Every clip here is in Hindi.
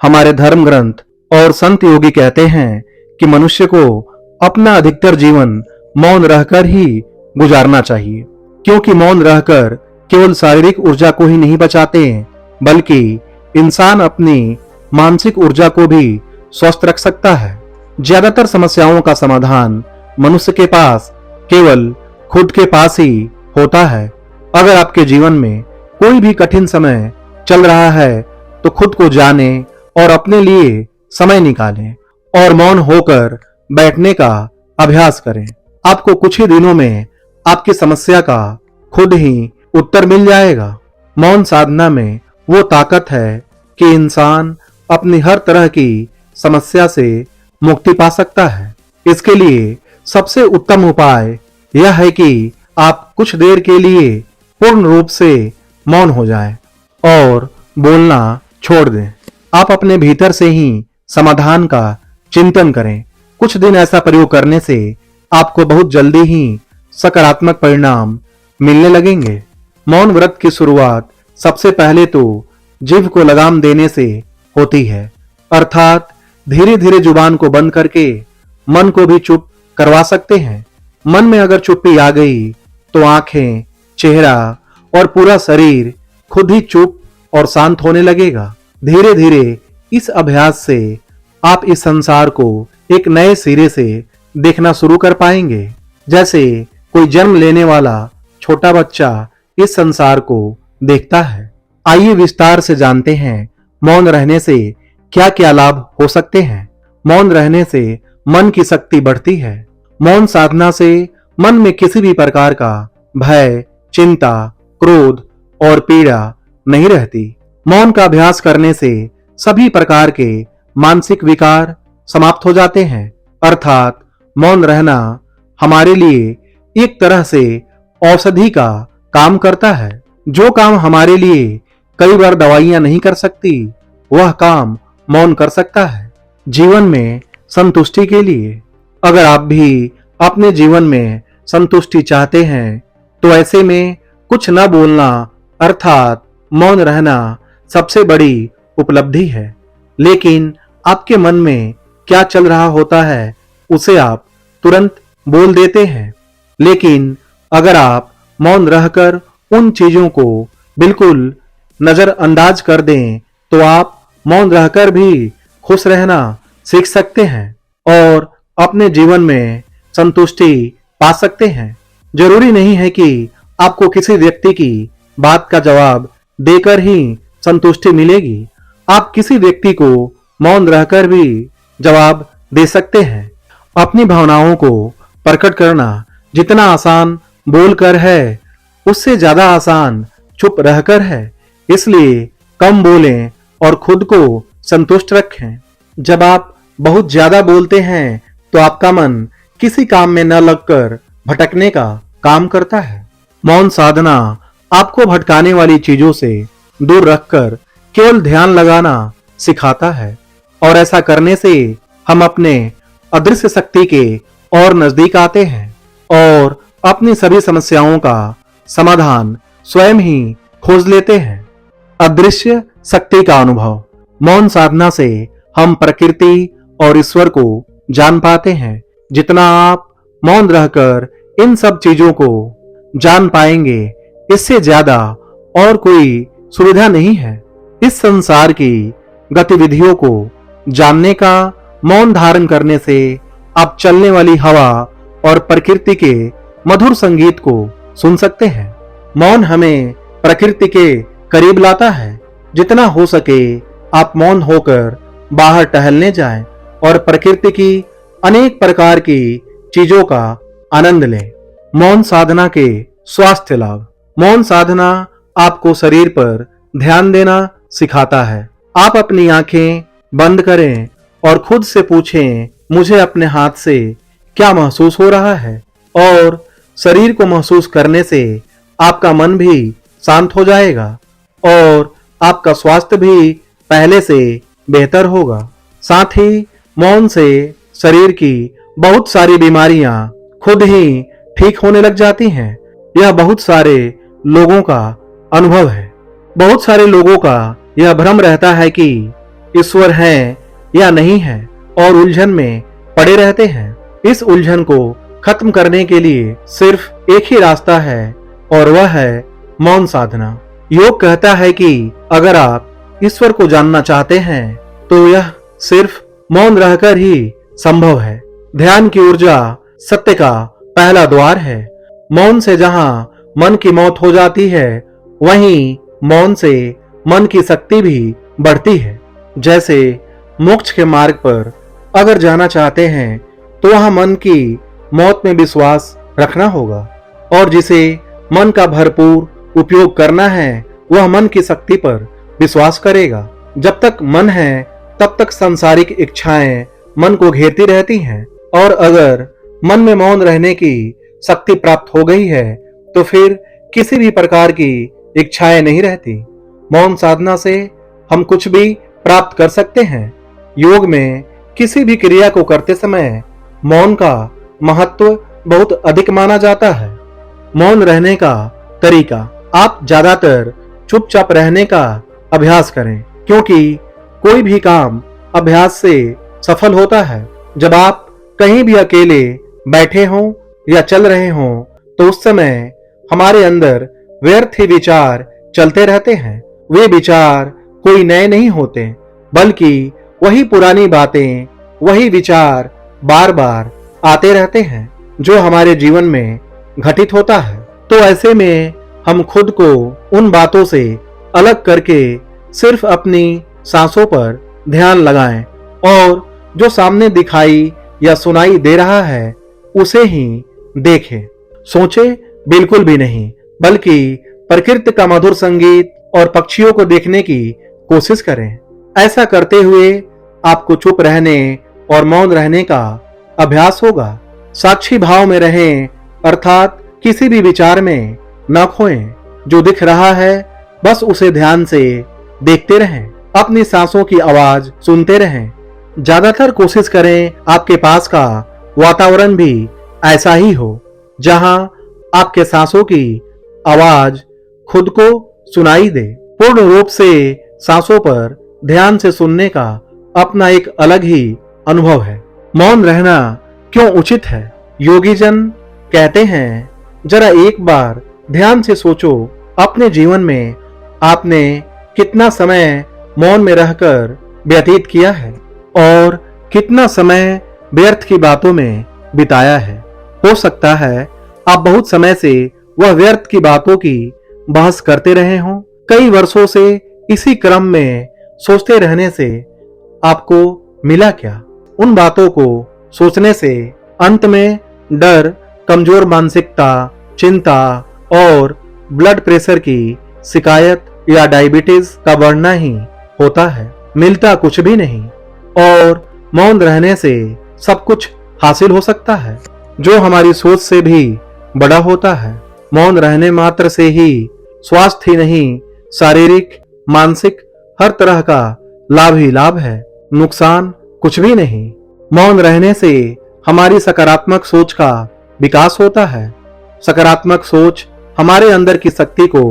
हमारे धर्म ग्रंथ और संत योगी कहते हैं कि मनुष्य को अपना अधिकतर जीवन मौन रहकर ही गुजारना चाहिए, क्योंकि मौन रहकर केवल शारीरिक ऊर्जा को ही नहीं बचाते बल्कि इंसान अपनी मानसिक ऊर्जा को भी स्वस्थ रख सकता है। ज्यादातर समस्याओं का समाधान मनुष्य के पास केवल खुद के पास ही होता है। अगर आपके जीवन में कोई भी कठिन समय चल रहा है तो खुद को जाने और अपने लिए समय निकालें और मौन होकर बैठने का अभ्यास करें। आपको कुछ ही दिनों में आपकी समस्या का खुद ही उत्तर मिल जाएगा। मौन साधना में वो ताकत है कि इंसान अपनी हर तरह की समस्या से मुक्ति पा सकता है। इसके लिए सबसे उत्तम उपाय यह है कि आप कुछ देर के लिए पूर्ण रूप से मौन हो जाएं और बोलना छोड़ दें। आप अपने भीतर से ही समाधान का चिंतन करें। कुछ दिन ऐसा प्रयोग करने से आपको बहुत जल्दी ही सकारात्मक परिणाम मिलने लगेंगे। मौन व्रत की शुरुआत सबसे पहले तो जीभ को लगाम देने से होती है, अर्थात धीरे धीरे जुबान को बंद करके मन को भी चुप करवा सकते हैं। मन में अगर चुप्पी आ गई तो आंखें, चेहरा और पूरा शरीर खुद ही चुप और शांत होने लगेगा। धीरे धीरे इस अभ्यास से आप इस संसार को एक नए सिरे से देखना शुरू कर पाएंगे, जैसे कोई जन्म लेने वाला छोटा बच्चा इस संसार को देखता है। आइए विस्तार से जानते हैं मौन रहने से क्या क्या लाभ हो सकते हैं। मौन रहने से मन की शक्ति बढ़ती है। मौन साधना से मन में किसी भी प्रकार का भय, चिंता, क्रोध और पीड़ा नहीं रहती। मौन का अभ्यास करने से सभी प्रकार के मानसिक विकार समाप्त हो जाते हैं, अर्थात मौन रहना हमारे लिए एक तरह से औषधि का काम करता है। जो काम हमारे लिए कई बार दवाइयां नहीं कर सकती, वह काम मौन कर सकता है। जीवन में संतुष्टि के लिए अगर आप भी अपने जीवन में संतुष्टि चाहते हैं तो ऐसे में कुछ न बोलना अर्थात मौन रहना सबसे बड़ी उपलब्धि है। लेकिन आपके मन में क्या चल रहा होता है उसे आप तुरंत बोल देते हैं। लेकिन अगर आप मौन रहकर उन चीजों को बिल्कुल नजरअंदाज कर दें तो आप मौन रहकर भी खुश रहना सीख सकते हैं और अपने जीवन में संतुष्टि पा सकते हैं। जरूरी नहीं है कि आपको किसी व्यक्ति की बात का जवाब देकर ही संतुष्टि मिलेगी। आप किसी व्यक्ति को मौन रहकर भी जवाब दे सकते हैं। अपनी भावनाओं को प्रकट करना जितना आसान बोलकर है उससे ज्यादा आसान चुप रहकर है। इसलिए कम बोलें और खुद को संतुष्ट रखें। जब आप बहुत ज्यादा बोलते हैं तो आपका मन किसी काम में न लगकर भटकने का काम करता है। मौन साधना आपको भटकाने वाली चीजों से दूर रखकर केवल ध्यान लगाना सिखाता है और ऐसा करने से हम अपने अदृश्य शक्ति के और नजदीक आते हैं और अपनी सभी समस्याओं का समाधान स्वयं ही खोज लेते हैं। अदृश्य शक्ति का अनुभव। मौन साधना से हम प्रकृति और ईश्वर को जान पाते हैं। जितना आप मौन रहकर इन सब चीजों को जान पाएंगे, इससे ज्यादा और कोई सुविधा नहीं है। इस संसार की गतिविधियों को जानने का मौन धारण करने से आप चलने वाली हवा और प्रकृति के मधुर संगीत को सुन सकते हैं। मौन हमें प्रकृति के करीब लाता है। जितना हो सके आप मौन होकर बाहर टहलने जाएं और प्रकृति की अनेक प्रकार की चीजों का आनंद लें। मौन साधना के स्वास्थ्य लाभ। मौन साधना आपको शरीर पर ध्यान देना सिखाता है। आप अपनी आंखें बंद करें और खुद से पूछें, मुझे अपने हाथ से क्या महसूस हो रहा है, और शरीर को महसूस करने से आपका मन भी शांत हो जाएगा और आपका स्वास्थ्य भी पहले से बेहतर होगा। साथ ही मौन से शरीर की बहुत सारी बीमारियां खुद ही ठीक होने लग जाती हैं। यह बहुत सारे लोगों का अनुभव है। बहुत सारे लोगों का यह भ्रम रहता है कि ईश्वर है या नहीं है और उलझन में पड़े रहते हैं। इस उलझन को खत्म करने के लिए सिर्फ एक ही रास्ता है और वह है मौन साधना। योग कहता है कि अगर आप ईश्वर को जानना चाहते हैं तो यह सिर्फ मौन रहकर ही संभव है। ध्यान की ऊर्जा सत्य का पहला द्वार है। मौन से जहां मन की मौत हो जाती है वहीं मौन से मन की शक्ति भी बढ़ती है। जैसे मोक्ष के मार्ग पर अगर जाना चाहते हैं तो वहां मन की मौत में विश्वास रखना होगा और जिसे मन का भरपूर उपयोग करना है वह मन की शक्ति पर विश्वास करेगा। जब तक मन है तब तक सांसारिक इच्छाएं मन को घेरती रहती हैं और अगर मन में मौन रहने की शक्ति प्राप्त हो गई है तो फिर किसी भी प्रकार की इच्छाएं नहीं रहती। मौन साधना से हम कुछ भी प्राप्त कर सकते हैं। योग में किसी भी क्रिया को करते समय मौन का महत्व बहुत अधिक माना जाता है। मौन रहने का तरीका, आप ज्यादातर चुपचाप रहने का अभ्यास करें क्योंकि कोई भी काम अभ्यास से सफल होता है। जब आप कहीं भी अकेले बैठे हों या चल रहे हों तो उस समय हमारे अंदर व्यर्थ ही विचार चलते रहते हैं। वे विचार कोई नए नहीं होते बल्कि वही पुरानी बातें, वही विचार बार बार आते रहते हैं जो हमारे जीवन में घटित होता है। तो ऐसे में हम खुद को उन बातों से अलग करके सिर्फ अपनी सांसों पर ध्यान लगाएं और जो सामने दिखाई या सुनाई दे रहा है उसे ही देखें। सोचे बिल्कुल भी नहीं, बल्कि प्रकृति का मधुर संगीत और पक्षियों को देखने की कोशिश करें। ऐसा करते हुए आपको चुप रहने और मौन रहने का अभ्यास होगा। साक्षी भाव में रहें, अर्थात किसी भी विचार में न खोएं। जो दिख रहा है बस उसे ध्यान से देखते रहें। अपनी सांसों की आवाज सुनते रहें। ज्यादातर कोशिश करें आपके पास का वातावरण भी ऐसा ही हो जहां आपके सांसों की आवाज खुद को सुनाई दे। पूर्ण रूप से सांसों पर ध्यान से सुनने का अपना एक अलग ही अनुभव है। मौन रहना क्यों उचित है? योगी जन कहते हैं, जरा एक बार ध्यान से सोचो, अपने जीवन में आपने कितना समय मौन में रहकर व्यतीत किया है और कितना समय व्यर्थ की बातों में बिताया है। हो सकता है आप बहुत समय से वह व्यर्थ की बातों की बहस करते रहे हों। कई वर्षों से इसी क्रम में सोचते रहने से आपको मिला क्या? उन बातों को सोचने से अंत में डर, कमजोर मानसिकता, चिंता और ब्लड प्रेशर की शिकायत या डायबिटीज का बढ़ना ही होता है। मिलता कुछ भी नहीं और मौन रहने से सब कुछ हासिल हो सकता है जो हमारी सोच से भी बड़ा होता है। मौन रहने मात्र से ही स्वास्थ्य ही नहीं, शारीरिक, मानसिक हर तरह का लाभ ही लाभ है, नुकसान कुछ भी नहीं। मौन रहने से हमारी सकारात्मक सोच का विकास होता है। सकारात्मक सोच हमारे अंदर की शक्ति को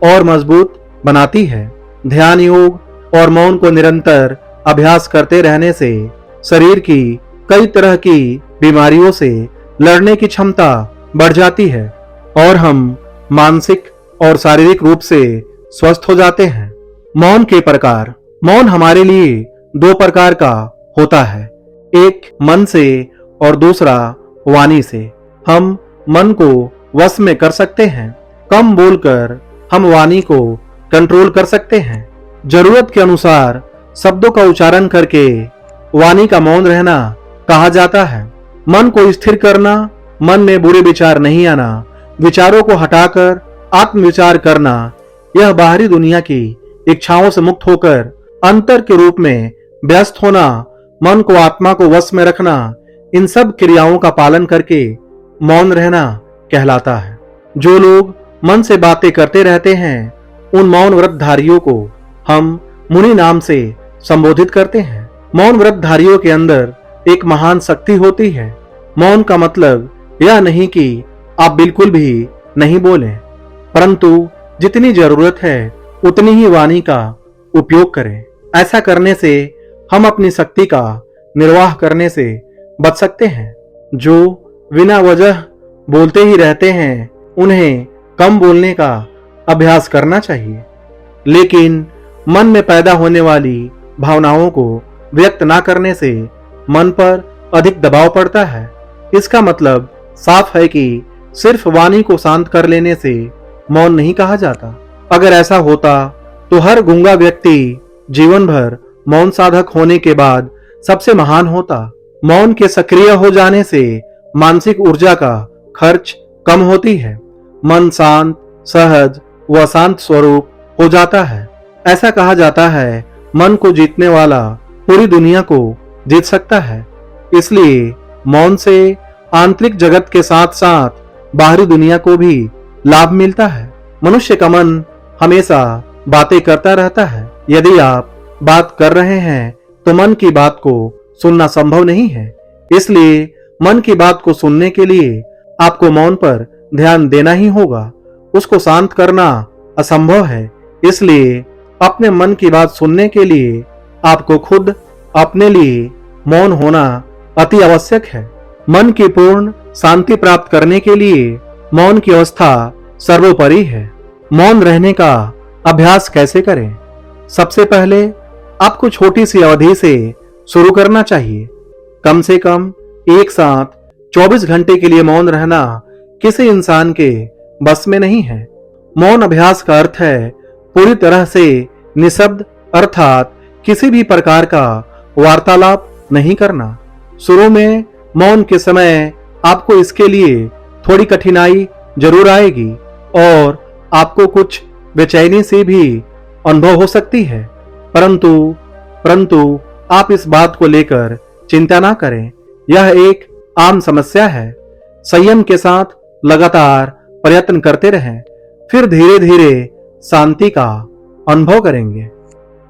और मजबूत बनाती है। ध्यान योग और मौन को निरंतर अभ्यास करते रहने से शरीर की कई तरह की बीमारियों से लड़ने की क्षमता बढ़ जाती है और हम मानसिक और शारीरिक रूप से स्वस्थ हो जाते हैं। मौन के प्रकार, मौन हमारे लिए दो प्रकार का होता है, एक मन से और दूसरा वाणी से। हम मन को वश में कर सकते हैं, कम बोलकर हम वाणी को कंट्रोल कर सकते हैं। जरूरत के अनुसार शब्दों का उच्चारण करके वाणी का मौन रहना कहा जाता है। मन को स्थिर करना, मन में बुरे विचार नहीं आना, विचारों को हटाकर आत्मविचार करना, यह बाहरी दुनिया की इच्छाओं से मुक्त होकर अंतर के रूप में व्यस्त होना, मन को आत्मा को वश में रखना, इन सब क्रियाओं का पालन करके मौन रहना कहलाता है। जो लोग मन से बातें करते रहते हैं उन मौन व्रतधारियों को हम मुनि नाम से संबोधित करते हैं। मौन व्रतधारियों के अंदर एक महान शक्ति होती है। मौन का मतलब यह नहीं कि आप बिल्कुल भी नहीं बोलें, परंतु जितनी जरूरत है उतनी ही वाणी का उपयोग करें। ऐसा करने से हम अपनी शक्ति का निर्वाह करने से बच सकते हैं। जो बिना वजह बोलते ही रहते हैं, उन्हें कम बोलने का अभ्यास करना चाहिए। लेकिन मन में पैदा होने वाली भावनाओं को व्यक्त ना करने से मन पर अधिक दबाव पड़ता है। इसका मतलब साफ है कि सिर्फ वाणी को शांत कर लेने से मौन नहीं कहा जाता। अगर ऐसा होता तो हर गूंगा व्यक्ति जीवन भर मौन साधक होने के बाद सबसे महान होता। मौन के सक्रिय हो जाने से मानसिक ऊर्जा का खर्च कम होती है। मन शांत, सहज व शांत स्वरूप हो जाता है। ऐसा कहा जाता है, मन को जीतने वाला पूरी दुनिया को जीत सकता है। इसलिए मौन से आंतरिक जगत के साथ साथ बाहरी दुनिया को भी लाभ मिलता है। मनुष्य का मन हमेशा बातें करता रहता है। यदि आप बात कर रहे हैं तो मन की बात को सुनना संभव नहीं है। इसलिए मन की बात को सुनने के लिए आपको मौन पर ध्यान देना ही होगा। उसको शांत करना असंभव है। इसलिए अपने मन की बात सुनने के लिए आपको खुद अपने लिए मौन होना अति आवश्यक है। मन की पूर्ण शांति प्राप्त करने के लिए मौन की अवस्था सर्वोपरि है। मौन रहने का अभ्यास कैसे करें? सबसे पहले आपको छोटी सी अवधि से शुरू करना चाहिए। कम से कम एक साथ 24 घंटे के लिए मौन रहना किसी इंसान के बस में नहीं है। मौन अभ्यास का अर्थ है पूरी तरह से निशब्द, अर्थात किसी भी प्रकार का वार्तालाप नहीं करना। शुरू में मौन के समय आपको इसके लिए थोड़ी कठिनाई जरूर आएगी और आपको कुछ बेचैनी से भी अनुभव हो सकती है, परंतु आप इस बात को लेकर चिंता ना करें। यह एक आम समस्या है। संयम के साथ लगातार प्रयत्न करते रहें, फिर धीरे धीरे शांति का अनुभव करेंगे।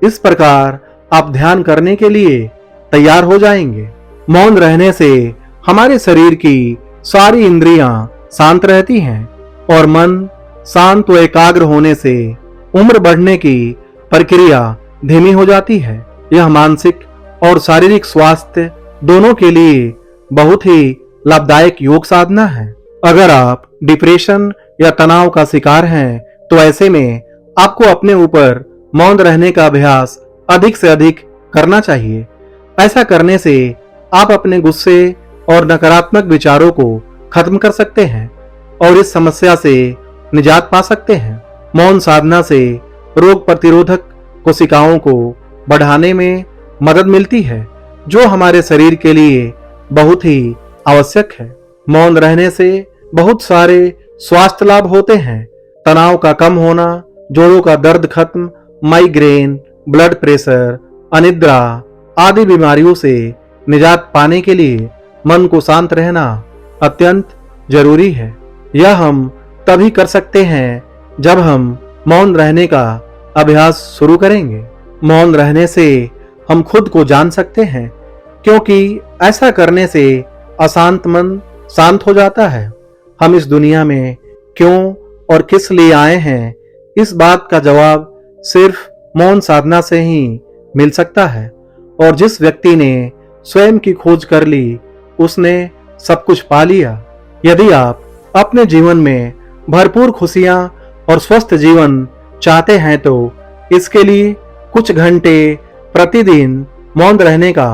इस प्रकार आप ध्यान करने के लिए तैयार हो जाएंगे। मौन रहने से हमारे शरीर की सारी इंद्रियां शांत रहती हैं और मन शांत व एकाग्र होने से उम्र बढ़ने की प्रक्रिया धीमी हो जाती है। यह मानसिक और शारीरिक स्वास्थ्य दोनों के लिए बहुत ही लाभदायक योग साधना है। अगर आप डिप्रेशन या तनाव का शिकार हैं तो ऐसे में आपको अपने ऊपर मौन रहने का अभ्यास अधिक से अधिक करना चाहिए। ऐसा करने से आप अपने गुस्से और नकारात्मक विचारों को खत्म कर सकते हैं और इस समस्या से निजात पा सकते हैं। मौन साधना से रोग प्रतिरोधक कोशिकाओं को बढ़ाने में मदद मिलती है, जो हमारे शरीर के लिए बहुत ही आवश्यक है। मौन रहने से बहुत सारे स्वास्थ्य लाभ होते हैं। तनाव का कम होना, जोड़ों का दर्द खत्म, माइग्रेन, ब्लड प्रेशर, अनिद्रा आदि बीमारियों से निजात पाने के लिए मन को शांत रहना अत्यंत जरूरी है। यह हम तभी कर सकते हैं जब हम मौन रहने का अभ्यास शुरू करेंगे। मौन रहने से हम खुद को जान सकते हैं, क्योंकि ऐसा करने से अशांत मन शांत हो जाता है। हम इस दुनिया में क्यों और किस लिए आए हैं, इस बात का जवाब सिर्फ मौन साधना से ही मिल सकता है। और जिस व्यक्ति ने स्वयं की खोज कर ली, उसने सब कुछ पा लिया। यदि आप अपने जीवन में भरपूर खुशियां और स्वस्थ जीवन चाहते हैं तो इसके लिए कुछ घंटे प्रतिदिन मौन रहने का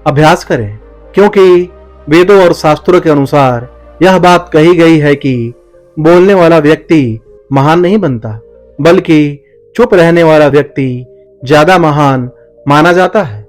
अभ्यास करें, क्योंकि वेदों और शास्त्रों के अनुसार यह बात कही गई है कि बोलने वाला व्यक्ति महान नहीं बनता, बल्कि चुप रहने वाला व्यक्ति ज्यादा महान माना जाता है।